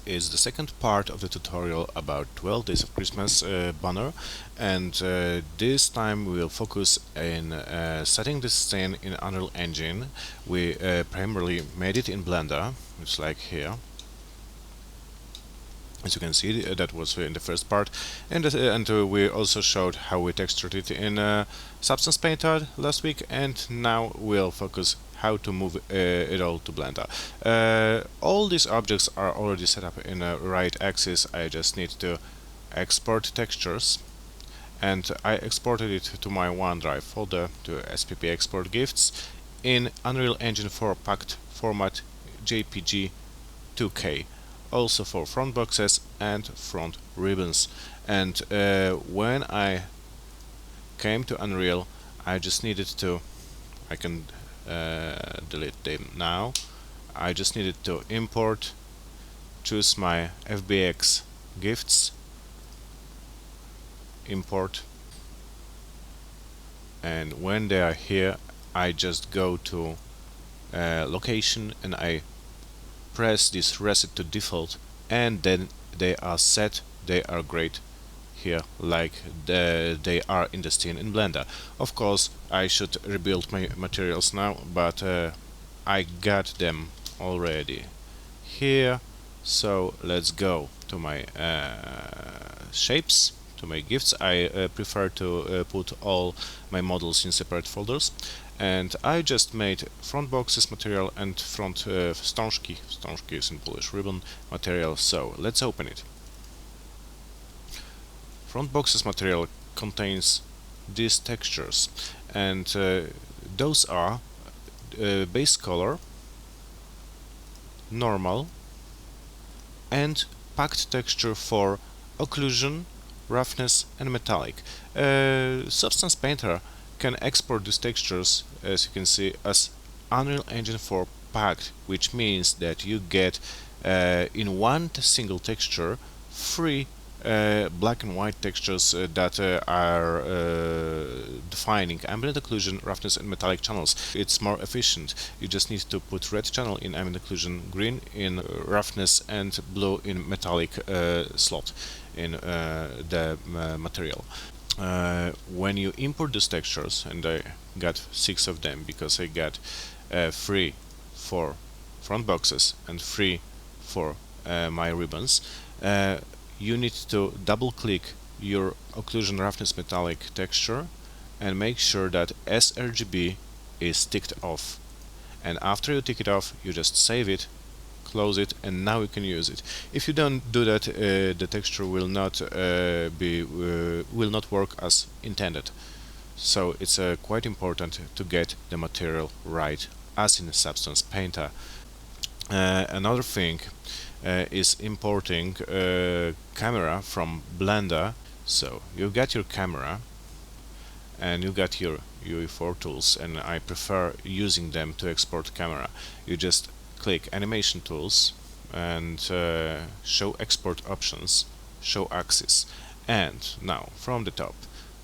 is the second part of the tutorial about 12 Days of Christmas banner, and this time we will focus in setting this scene in Unreal Engine. We primarily made it in Blender, it's like here. As you can see, that was in the first part, and we also showed how we textured it in Substance Painter last week, and now we'll focus how to move it all to Blender. All these objects are already set up in a right axis. I just need to export textures, and I exported it to my OneDrive folder to SPP export gifts in Unreal Engine 4 packed format JPG 2K. Also for front boxes and front ribbons. And when I came to Unreal, I just needed to, I can delete them now. I just needed to import, choose my FBX gifts, import, and when they are here, I just go to location and I press this reset to default, and then they are set. They are great here like they are in the scene in Blender. Of course I should rebuild my materials now, but I got them already here. So let's go to my shapes, to my gifts. I prefer to put all my models in separate folders, and I just made front boxes material and front wstążki. Wstążki is in Polish ribbon material, so let's open it. Front boxes material contains these textures, and those are base color, normal, and packed texture for occlusion, roughness, and metallic. Substance Painter can export these textures, as you can see, as Unreal Engine 4 packed, which means that you get in one single texture three black and white textures that are defining ambient occlusion, roughness, and metallic channels. It's more efficient. You just need to put red channel in ambient occlusion, green in roughness, and blue in metallic slot in the material. When you import these textures, and I got 6 of them because I got 3 for front boxes and 3 for my ribbons, you need to double click your occlusion, roughness, metallic texture and make sure that sRGB is ticked off. And after you tick it off, you just save it, close it, and now you can use it. If you don't do that, the texture will not work as intended. So it's quite important to get the material right, as in Substance Painter. Another thing is importing camera from Blender. So you got your camera and you got your UE4 tools, and I prefer using them to export camera. You just click Animation Tools and Show Export Options, Show Axis, and now from the top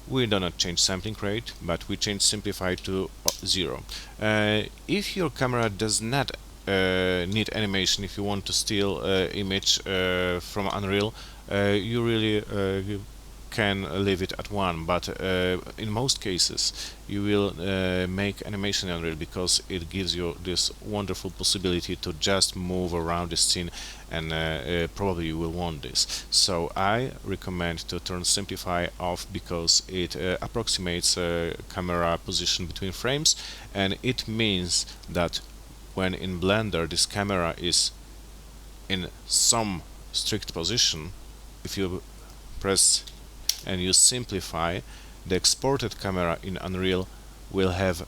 we do not change sampling rate, but we change Simplify to 0. If your camera does not need animation, if you want to steal image from Unreal, you really can leave it at 1, but in most cases you will make animation in Unreal because it gives you this wonderful possibility to just move around the scene, and probably you will want this. So I recommend to turn Simplify off because it approximates camera position between frames, and it means that when in Blender this camera is in some strict position, if you press and you simplify, the exported camera in Unreal will have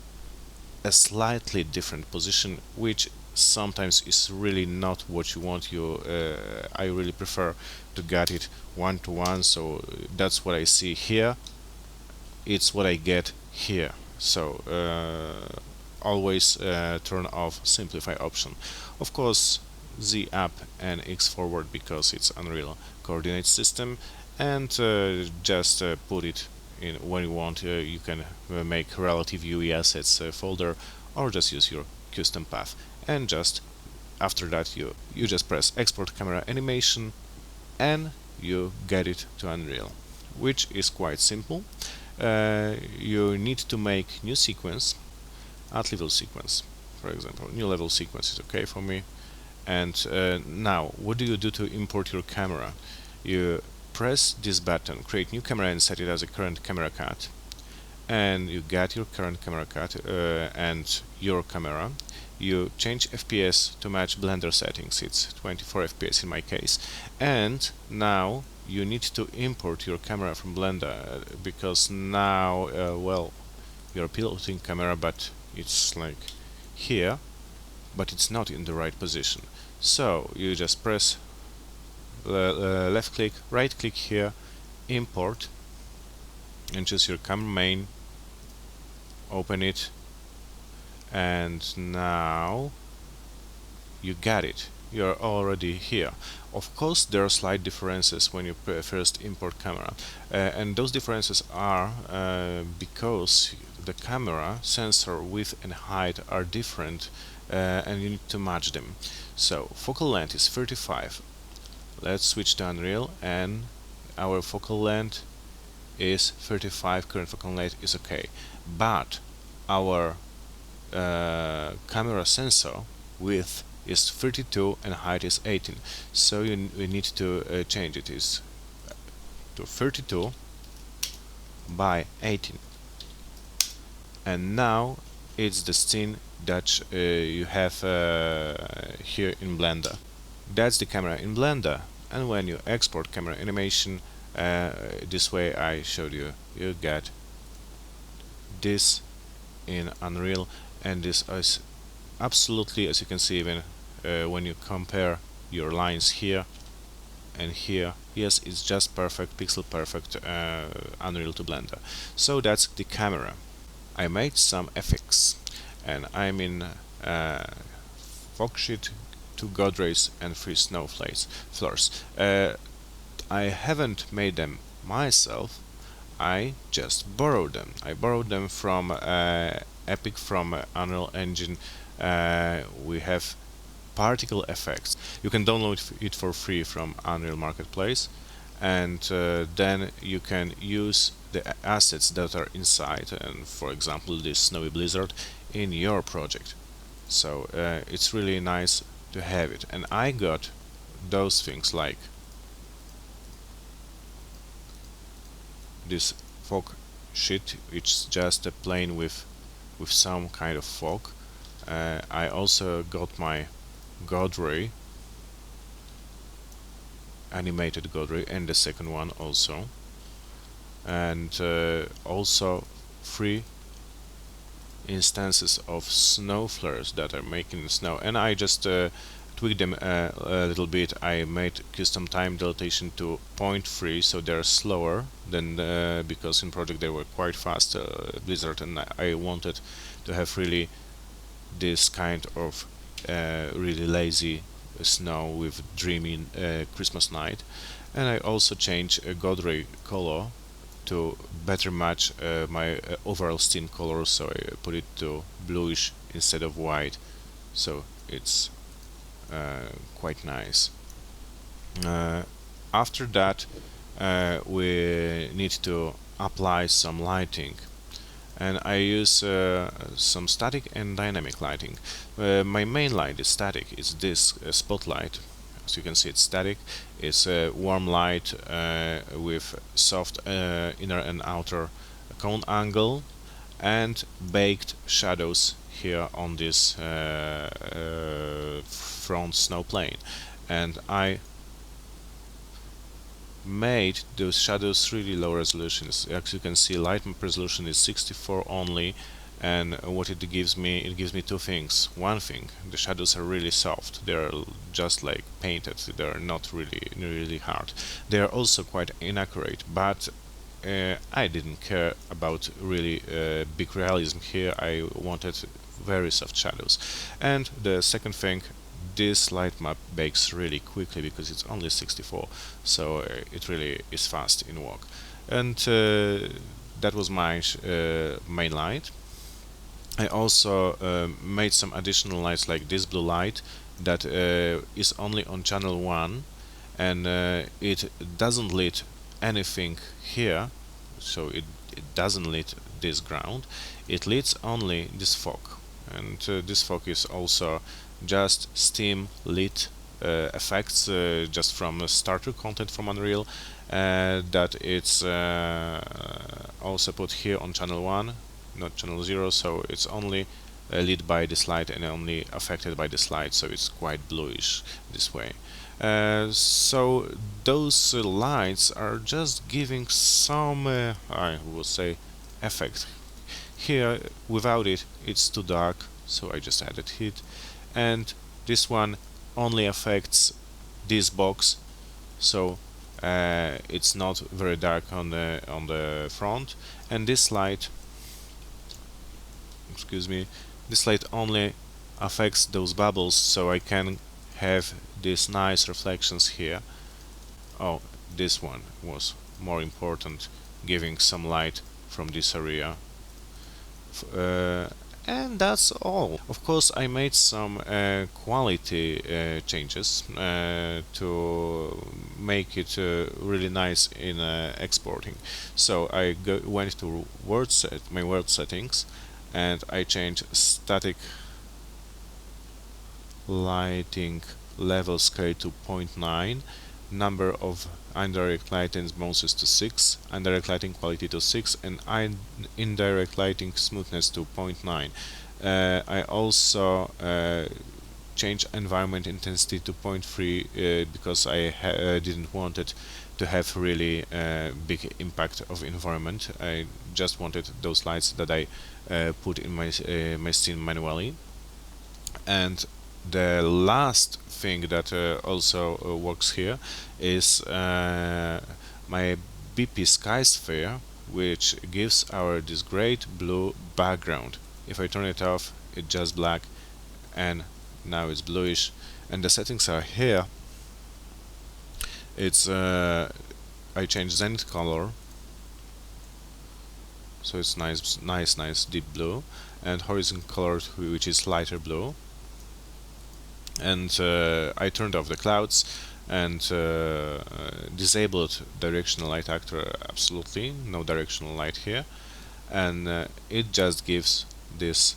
a slightly different position, which sometimes is really not what you want. I really prefer to get it 1-to-1, so that's what I see here, it's what I get here. So always turn off Simplify option. Of course, Z up and X forward because it's Unreal coordinate system, and just put it in when you want. You can make relative UE assets folder, or just use your custom path and just after that you just press export camera animation and you get it to Unreal, which is quite simple. You need to make new sequence, add level sequence, for example. New level sequence is okay for me. And now, what do you do to import your camera? You press this button, create new camera, and set it as a current camera cut. And you get your current camera cut and your camera. You change FPS to match Blender settings. It's 24 FPS in my case. And now you need to import your camera from Blender because now, well, you're piloting camera, but it's like here, but it's not in the right position. So you just press left click, right click here, import, and choose your camera main, open it, and now you got it. You're already here. Of course, there are slight differences when you first import camera, and those differences are because the camera sensor width and height are different, and you need to match them. So focal length is 35. Let's switch to Unreal, and our focal length is 35. Current focal length is okay, but our camera sensor width is 32 and height is 18. So we need to change it is to 32 by 18. And now it's the scene that you have here in Blender. That's the camera in Blender. And when you export camera animation, this way I showed you, you get this in Unreal, and this is absolutely, as you can see, even when you compare your lines here and here, yes, it's just perfect, pixel perfect Unreal to Blender. So that's the camera. I made some effects, and I'm in fog sheet, 2 godrays and 3 snowflakes floors. I haven't made them myself, I just borrowed them. I borrowed them from Epic, from Unreal Engine. We have particle effects. You can download it for free from Unreal Marketplace, and then you can use the assets that are inside, and for example this snowy blizzard, in your project. So it's really nice to have it. And I got those things like this fog sheet, which is just a plane with some kind of fog. I also got my godray, animated godray, and the second one also, and also 3 instances of snow flares that are making snow, and I just tweaked them a little bit. I made custom time dilatation to 0.3, so they're slower than because in project they were quite fast blizzard, and I wanted to have really this kind of really lazy snow with dreamy Christmas night. And I also changed a godray color to better match my overall scene color, so I put it to bluish instead of white, so it's quite nice. After that we need to apply some lighting, and I use some static and dynamic lighting. My main light is static, it's this spotlight. As you can see, it's static. It's a warm light with soft inner and outer cone angle and baked shadows here on this front snow plane. And I made those shadows really low resolutions. As you can see, light map resolution is 64 only, and what it gives me 2 things. One thing, the shadows are really soft, they're just like painted, they're not really hard. They are also quite inaccurate, but I didn't care about really big realism here. I wanted very soft shadows. And the second thing, this light map bakes really quickly because it's only 64, so it really is fast in work. And that was my main light. I also made some additional lights like this blue light that is only on channel 1, and it doesn't lit anything here, so it doesn't lit this ground, it lights only this fog. And this fog is also just steam lit effects, just from starter content from Unreal, that it's also put here on channel 1, not channel 0, so it's only lit by this light and only affected by this light, so it's quite bluish this way. So those lights are just giving some, I would say, effect. Here, without it, it's too dark, so I just added heat. And this one only affects this box, so it's not very dark on the front. And this light, excuse me, this light only affects those bubbles, so I can have these nice reflections here. Oh, this one was more important, giving some light from this area. And that's all. Of course, I made some quality changes to make it really nice in exporting. So I went to my word settings, and I changed static lighting level scale to 0.9, number of indirect lighting bounces to 6, indirect lighting quality to 6, and indirect lighting smoothness to 0.9. I also changed environment intensity to 0.3 because I didn't want it to have really big impact of environment. I just wanted those lights that I put in my scene manually. And the last thing that also works here is my BP sky sphere, which gives this great blue background. If I turn it off, it's just black, and now it's bluish. And the settings are here. It's I change zenith color, so it's nice deep blue, and horizon color, which is lighter blue. And I turned off the clouds and disabled directional light actor, absolutely no directional light here, and it just gives this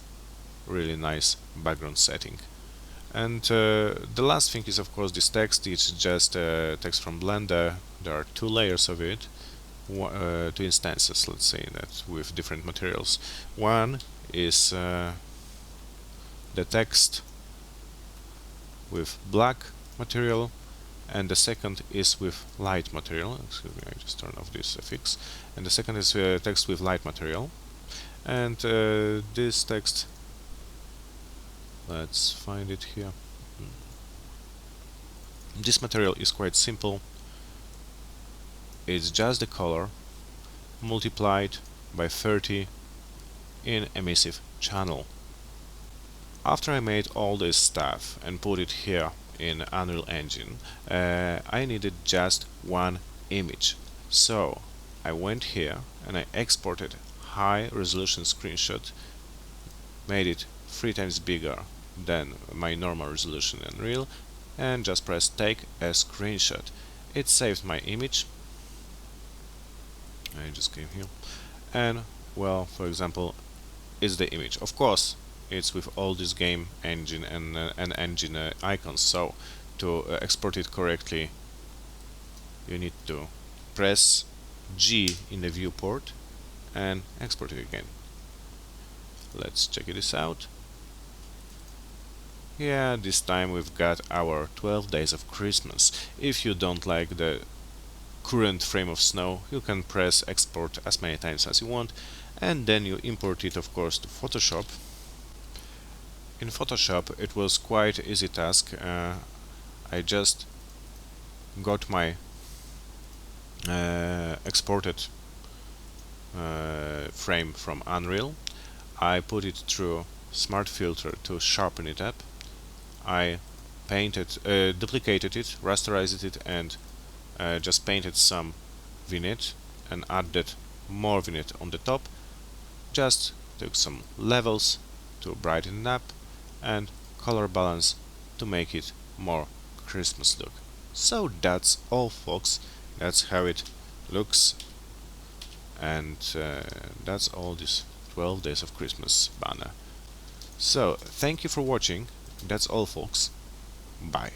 really nice background setting. And the last thing is, of course, this text. It's just text from Blender. There are two layers of it, two instances, let's say, that with different materials. One is the text with black material, and the second is with light material. Excuse me, I just turn off this fix. And the second is text with light material. And this text, let's find it here. This material is quite simple. It's just the color multiplied by 30 in emissive channel. After I made all this stuff and put it here in Unreal Engine, I needed just one image. So I went here and I exported high resolution screenshot, made it 3 times bigger than my normal resolution in Unreal, and just pressed take a screenshot. It saved my image. I just came here, and well, for example, is the image. Of course, it's with all this game engine and engine icons, so to export it correctly you need to press G in the viewport and export it again. Let's check this out. Yeah, this time we've got our 12 days of Christmas. If you don't like the current frame of snow, you can press export as many times as you want, and then you import it, of course, to Photoshop. In Photoshop it was quite easy task. I just got my exported frame from Unreal. I put it through Smart Filter to sharpen it up. I duplicated it, rasterized it, and just painted some vignette and added more vignette on the top. Just took some levels to brighten it up and color balance to make it more Christmas look. So that's all, folks. That's how it looks, and that's all this 12 days of Christmas banner. So thank you for watching. That's all, folks. Bye.